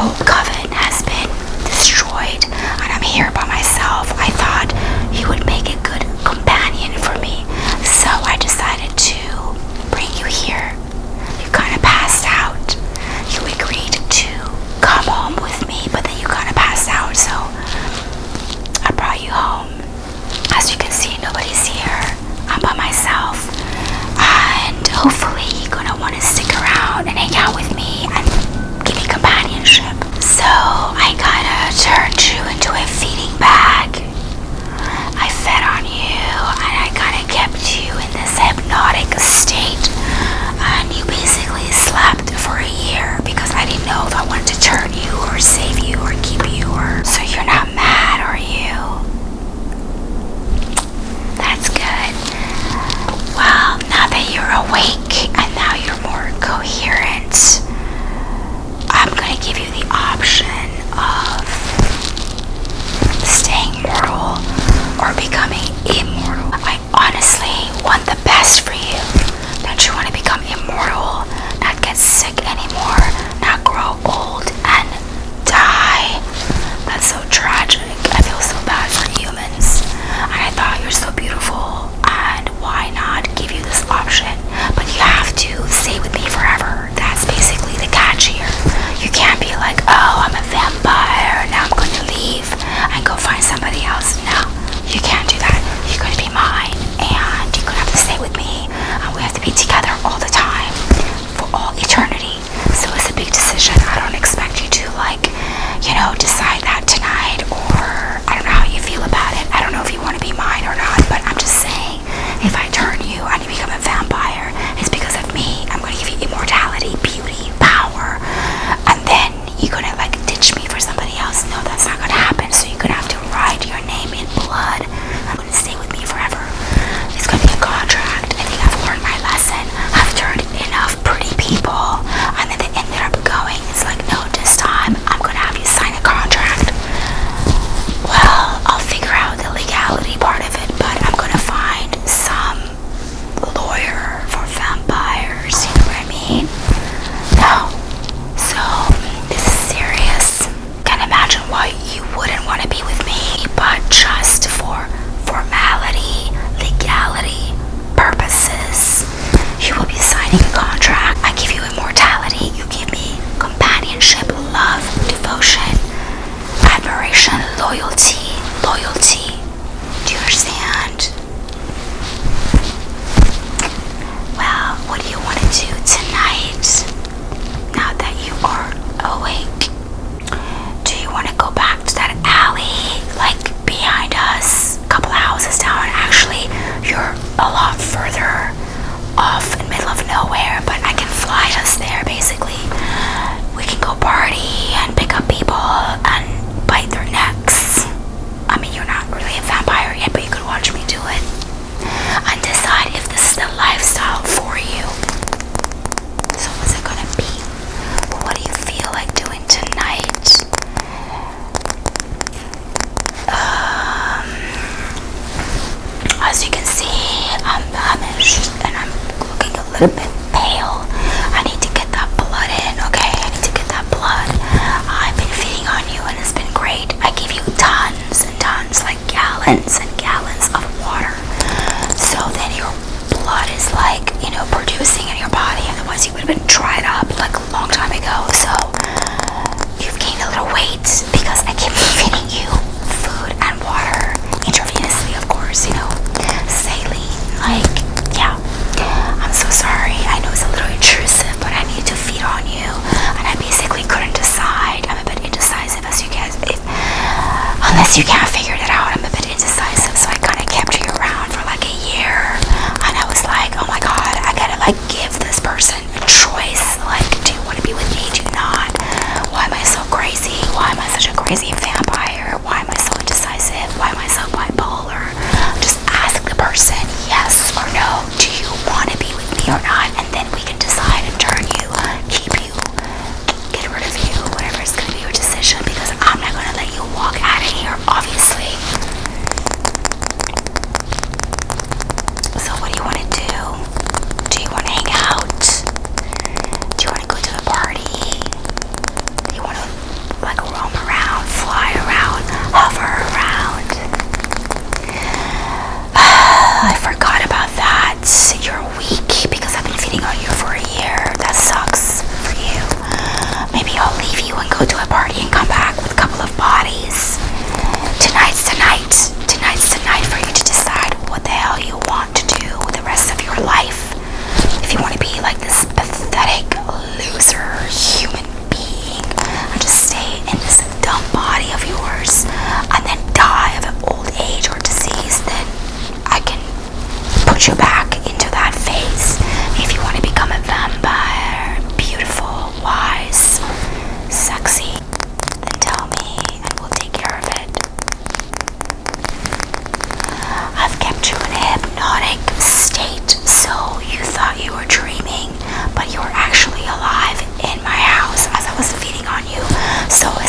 whole coven has been destroyed and I'm here by myself. I thought you would make a good companion for me, so I decided to bring you here. You kind of passed out. You agreed to come home with me, but then you kind of passed out, so I brought you home. As you can see, nobody's here. I'm by myself, and hopefully you're gonna want to stick around and hang out with me and give me companionship. So I kind of turned you into a feeding bag. I fed on you and I kind of kept you in this hypnotic state, and you basically slept for a year because I didn't know if I wanted to turn you or save you or keep you. Or so you're not mad, are you? That's good. Well, now that you're awake and now you're more coherent, I'm gonna give you the option of staying mortal or becoming immortal. I honestly want the best for you. Don't you want to become immortal, not get sick anymore, not grow old and die? That's so tragic. I feel so bad for humans, and I thought you're so beautiful, and why not give you this option? But you have to stay with me forever. That's basically the catch here. You can't be like, oh, I'm a vampire, now I'm going to leave and go find somebody else. No, you can't do that. You're going to be mine, and you're going to have to stay with me, and we have to be together all the time for all eternity. So it's a big decision. I don't expect you to decide that tonight, or I don't know how you feel about it. I don't know if you want to be mine or not, but I'm just saying, if I turn you and you become a vampire, it's because of me. I'm going to give you immortality, beauty, power, and then you're going to ditch me for somebody else. No, that's not going to happen. So you're going to have to write your name in blood. I'm going to stay with me forever. It's going to be a contract. I think I've learned my lesson. I've turned enough pretty people, and then they ended up going. It's like, no, this time I'm going to have you sign a contract. Well, I'll figure out the legality part of it, but I'm going to find some lawyer for vampires. You know what I mean? No. So this is serious. Can't imagine why you wouldn't want to be with me, but just for formality, legality purposes, you will be signing a contract. I give you immortality, you give me companionship, love, devotion, admiration, loyalty. Do you understand? Well, what do you want to do tonight now that you are awake? Do you want to go back to that alley behind us, a couple of houses down? Actually, you're a lot further off in the middle of nowhere, but I can fly us there. Basically, we can go party and pick up people and bite their necks. I mean, you're not really a vampire yet, but you could watch me do it and decide if this is the lifestyle for you. So what's it gonna be? What do you feel like doing tonight? As you can see, I'm famished and I'm looking a little bit pale. I need to get that blood in, okay? I need to get that blood. I've been feeding on you and it's been great. I give you tons and tons, gallons and gallons of water. So then your blood is producing in your body. Otherwise you would have been dried up a long time ago. So you've gained a little weight because I keep feeding you food and water intravenously, of course, saline, yeah. I'm so sorry. I know it's a little intrusive, but I need to feed on you, and I basically couldn't decide. I'm a bit indecisive, as you guys, unless you can't figure it out, I'm a bit indecisive, so I kind of kept you around for a year, and I was like, oh my god, I gotta give this person a choice. Do you want to be with me? Do you not? Why am I so crazy? Why am I such a crazy vampire? Why am I so indecisive? Why am I so bipolar? Just ask the person yes or no. Do you want to be with me or not? And then we can decide and turn you, keep you, get rid of you, whatever is going to be your decision, because I'm not going to let you walk out of here, obviously. So what do you want to do? Do you want to hang out? Do you want to go to the party? Do you want to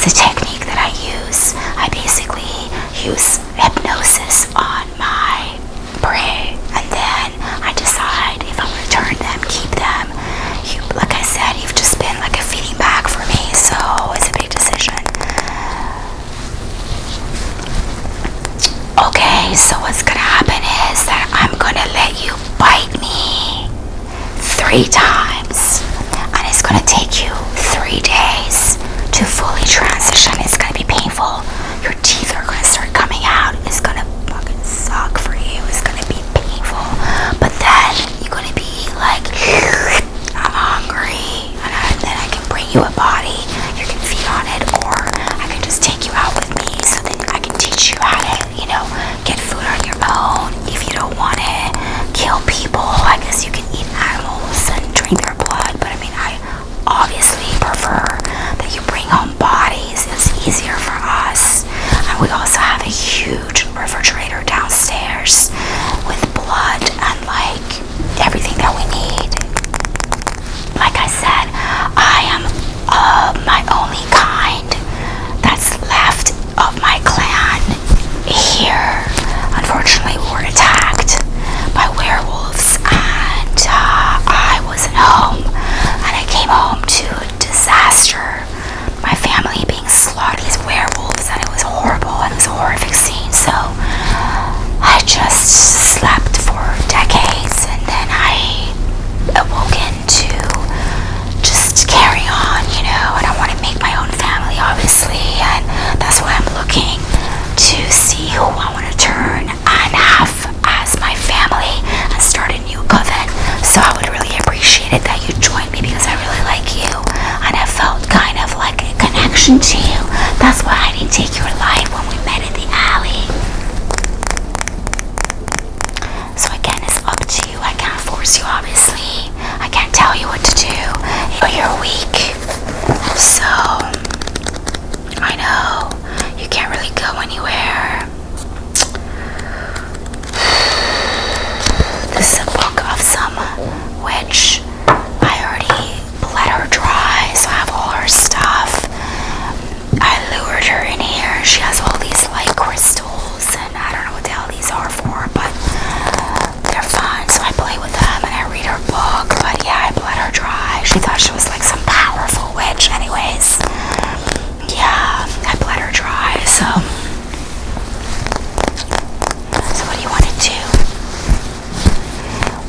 is a technique that I use. I basically use hypnosis on my prey, and then I decide if I'm going to turn them, keep them. Like I said, you've just been like a feeding bag for me, so it's a big decision. Okay, so what's going to happen is that I'm going to let you bite me 3 times, and it's going to take you 3 days to fully transition. It's going to be painful. Your teeth are going to start coming out. It's going to fucking suck for you. It's going to be painful. But then you're going to be like, I'm hungry, and then I can bring you a body. You can feed on it, or I can just take you out with me so then I can teach you how to, get food on your own. If you don't want to kill people, I guess you can eat animals and drink their blood. But I mean, I obviously prefer that you bring home bodies. It's easier for us. And we also have a huge refrigerator downstairs with blood and like everything that we need. Like I said, I am my only kind that's left of my clan here. Unfortunately, we were attacked by werewolves, and I wasn't home, and I came home to a disaster. My family being slaughtered, these werewolves, and it was horrible, and it was a horrific scene. So I just slept for decades, and then I awoken to just carry on, and I want to make my own family, obviously, and that's why I'm looking to see who I want to turn and have as my family and start a new coven. So I would really appreciate it that you join me, because I really like you and I felt kind of like a connection to you. That's why I didn't take your life when we met in the alley. So again, it's up to you. I can't force you, obviously. I can't tell you what to do. You're weak, so I know you can't really go anywhere. This is a book of some witch. I already bled her dry, so I have all her stuff. I lured her in here. She has all these like crystals, and I don't know what the hell these are for, but they're fun, so I play with them and I read her book. But yeah, I bled her dry. She thought she was like some powerful witch. Anyways, yeah, I bled her dry. So what do you want to do?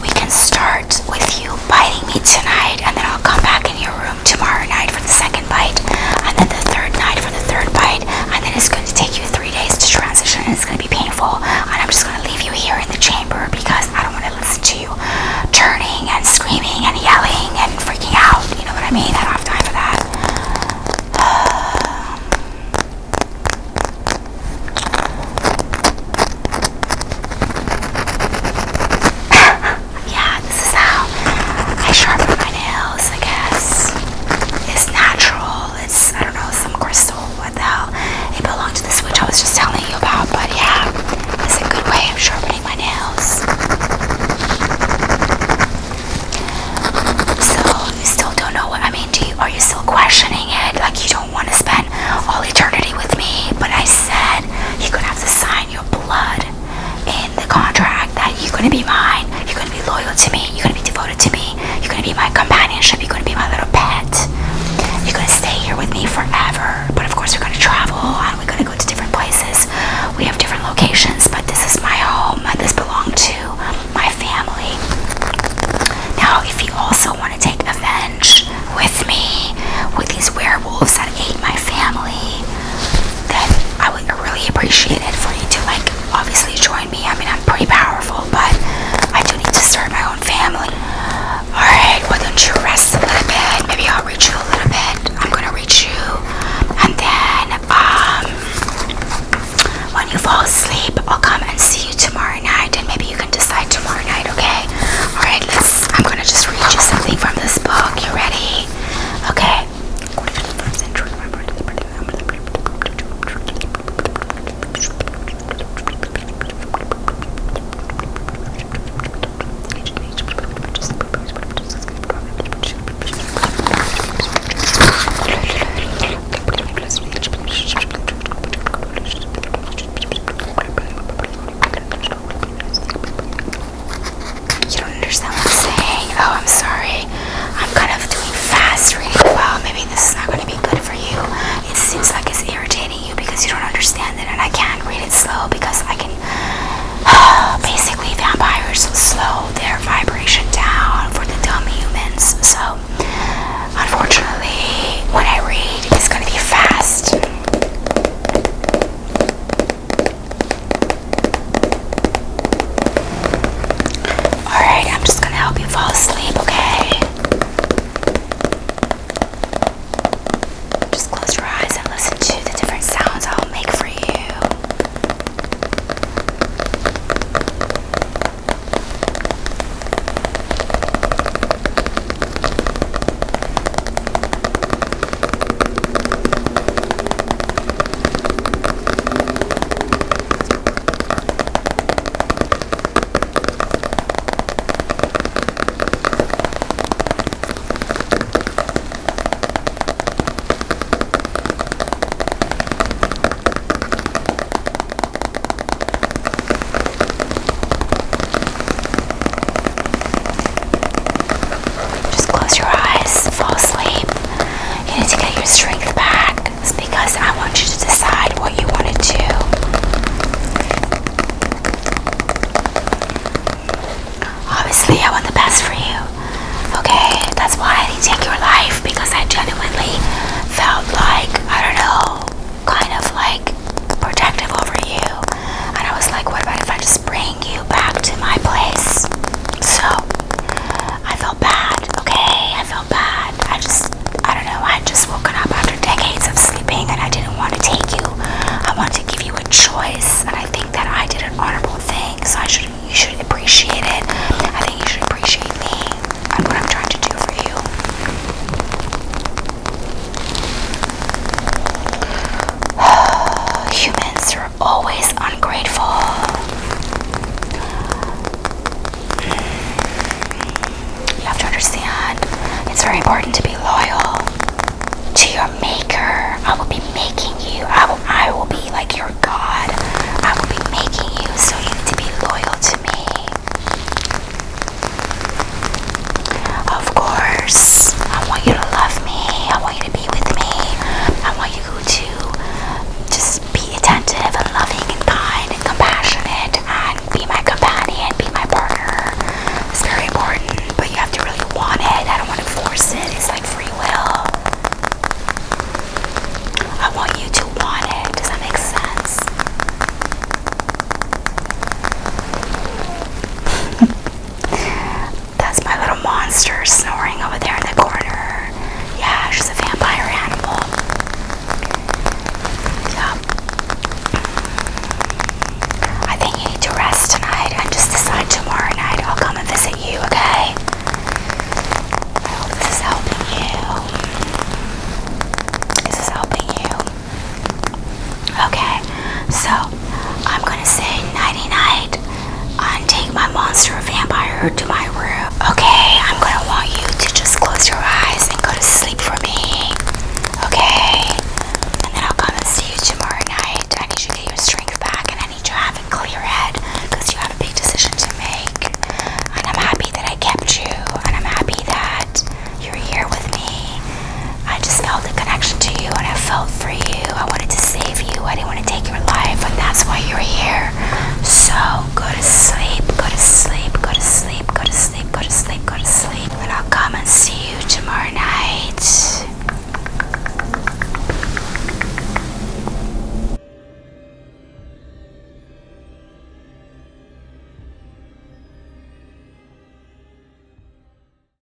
We can start with you biting me tonight, and then I'll come back in your room tomorrow night for the second bite, and then the third night for the third bite, and then it's going to take you 3 days to transition, and it's going to be painful, and I'm just going to leave you here in the chamber because I don't want to listen to you turning and screaming and yelling and freaking out. You know what I mean? I don't have time for that. Yeah, this is how I sharpen my nails, I guess. It's natural. It's, I don't know, some crystal. What the hell? It belonged to this witch I was just telling you about, but yeah. want you to want it. Does that make sense? That's my little monster snoring over there in the corner. Yeah, she's a vampire animal. Yep. I think you need to rest tonight and just decide tomorrow night I'll come and visit you, okay? I hope this is helping you. This is helping you. Okay, so I'm gonna say nighty night and take my monster vampire to my